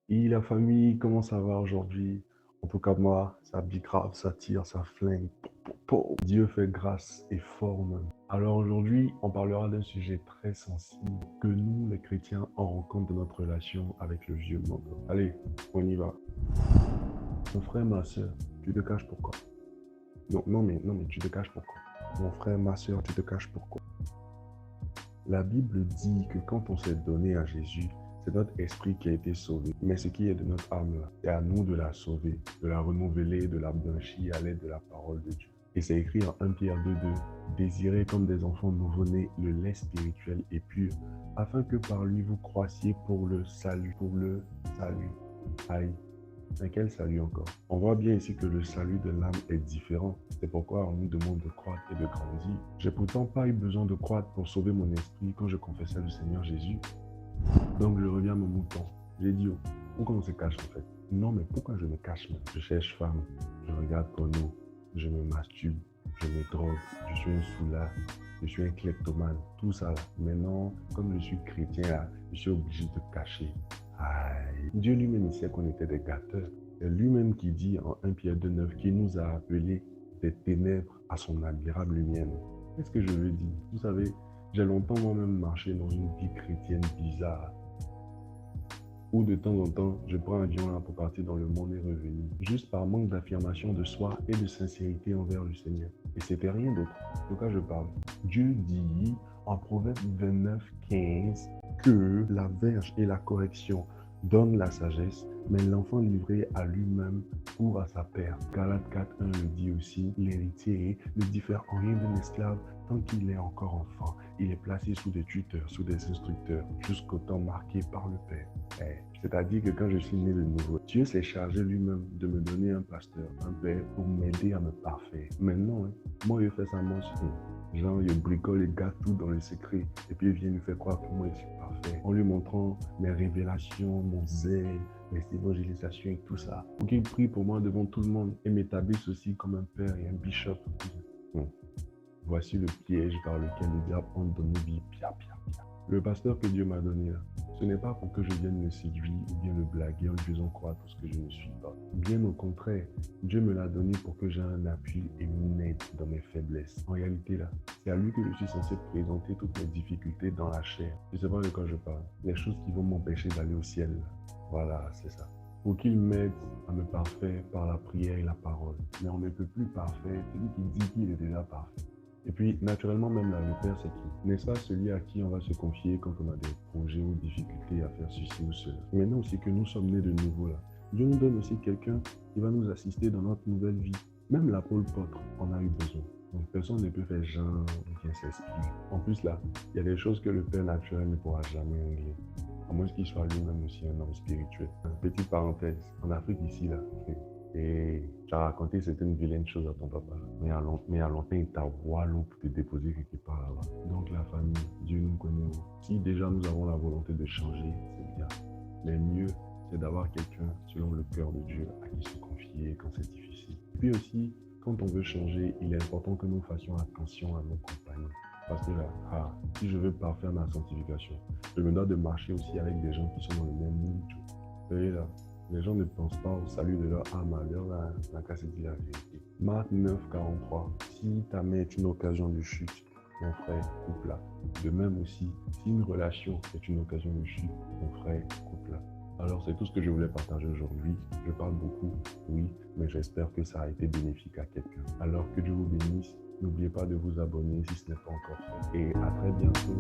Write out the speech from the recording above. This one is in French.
Et la famille, comment ça va aujourd'hui? En tout cas, moi, ça bicrave, ça tire, ça flingue. Dieu fait grâce et forme. Alors aujourd'hui, on parlera d'un sujet très sensible que nous, les chrétiens, on rencontre dans notre relation avec le vieux monde. Allez, on y va. Mon frère, ma soeur, tu te caches pourquoi? Non, mais tu te caches pourquoi? Mon frère, ma soeur, tu te caches pourquoi? La Bible dit que quand on s'est donné à Jésus, c'est notre esprit qui a été sauvé. Mais ce qui est de notre âme, là, c'est à nous de la sauver, de la renouveler, de la blanchir à l'aide de la parole de Dieu. Et c'est écrit en 1 Pierre 2:2, désirez comme des enfants nouveau-nés le lait spirituel et pur, afin que par lui vous croissiez pour le salut, pour le salut. Aïe. Mais quel salut encore? On voit bien ici que le salut de l'âme est différent. C'est pourquoi on nous demande de croître et de grandir. J'ai pourtant pas eu besoin de croître pour sauver mon esprit quand je confessais le Seigneur Jésus. Donc je reviens à mon mouton. J'ai dit, oh, pourquoi on se cache en fait? Non, mais pourquoi je me cache même? Je cherche femme, je regarde porno, je me masturbe, je me drogue, je suis un soulard, je suis un kleptomane, tout ça là. Maintenant, comme je suis chrétien là, je suis obligé de cacher. Aïe. Dieu lui-même il sait qu'on était des gâteurs. C'est lui-même qui dit en 1 Pierre 2:9 qu'il nous a appelés des ténèbres à son admirable lumière. Qu'est-ce que je veux dire? Vous savez, j'ai longtemps moi-même marché dans une vie chrétienne bizarre où de temps en temps, je prends un avion là pour partir dans le monde et revenir, juste par manque d'affirmation de soi et de sincérité envers le Seigneur. Et c'était rien d'autre. De quoi je parle? Dieu dit en Proverbe 29:15 que la verge et la correction donnent la sagesse, mais l'enfant livré à lui-même court à sa perte. Galates 4:1 le dit aussi, l'héritier ne diffère en rien d'un esclave tant qu'il est encore enfant. Il est placé sous des tuteurs, sous des instructeurs, jusqu'au temps marqué par le Père. C'est-à-dire que quand je suis né de nouveau, Dieu s'est chargé lui-même de me donner un pasteur, un père, pour m'aider à me parfaire. Maintenant, moi, je fais ça, moi, genre, je bricole et gâte tout dans le secret. Et puis, il vient me faire croire que moi, je suis parfait. En lui montrant mes révélations, mon zèle, mes évangélisations et tout ça. Pour qu'il prie pour moi devant tout le monde et m'établisse aussi comme un père et un bishop. Voici le piège par lequel le diable entre dans nos vies. Le pasteur que Dieu m'a donné là, ce n'est pas pour que je vienne le séduire ou bien le blaguer en lui faisant croire tout ce que je ne suis pas. Bien au contraire, Dieu me l'a donné pour que j'ai un appui et une aide dans mes faiblesses. En réalité là, c'est à lui que je suis censé présenter toutes mes difficultés dans la chair. Je ne sais pas de quoi je parle. Les choses qui vont m'empêcher d'aller au ciel. Là. Voilà, c'est ça. Pour qu'il m'aide à me parfaire par la prière et la parole. Mais on ne peut plus parfaire celui qui dit qu'il est déjà parfait. Et puis, naturellement, même là, le Père, c'est qui? N'est-ce pas celui à qui on va se confier quand on a des projets ou difficultés à faire ceci ou cela? Maintenant aussi que nous sommes nés de nouveau là, Dieu nous donne aussi quelqu'un qui va nous assister dans notre nouvelle vie. Même l'apôtre Pâtre en a eu besoin. Donc, personne ne peut faire genre ou bien s'expliquer. En plus, là, il y a des choses que le Père naturel ne pourra jamais régler. À moins qu'il soit lui-même aussi un homme spirituel. Petite parenthèse, en Afrique ici, là, et tu as raconté certaines vilaines choses à ton papa. Mais à longtemps, il t'a voilé pour te déposer quelque part là-bas. Donc la famille, Dieu nous connaît. Si déjà nous avons la volonté de changer, c'est bien. Mais mieux, c'est d'avoir quelqu'un selon le cœur de Dieu à qui se confier quand c'est difficile. Et puis aussi, quand on veut changer, il est important que nous fassions attention à nos compagnons. Parce que là, si je veux parfaire ma sanctification, je me dois de marcher aussi avec des gens qui sont dans le même mood. Vous voyez là, les gens ne pensent pas au salut de leur âme, à leur n'a qu'à se dire la vérité. Marc 9:43. Si ta main est une occasion de chute, mon frère, coupe-la. De même aussi, si une relation est une occasion de chute, mon frère, coupe-la. Alors c'est tout ce que je voulais partager aujourd'hui. Je parle beaucoup, oui, mais j'espère que ça a été bénéfique à quelqu'un. Alors que Dieu vous bénisse. N'oubliez pas de vous abonner si ce n'est pas encore fait. Et à très bientôt.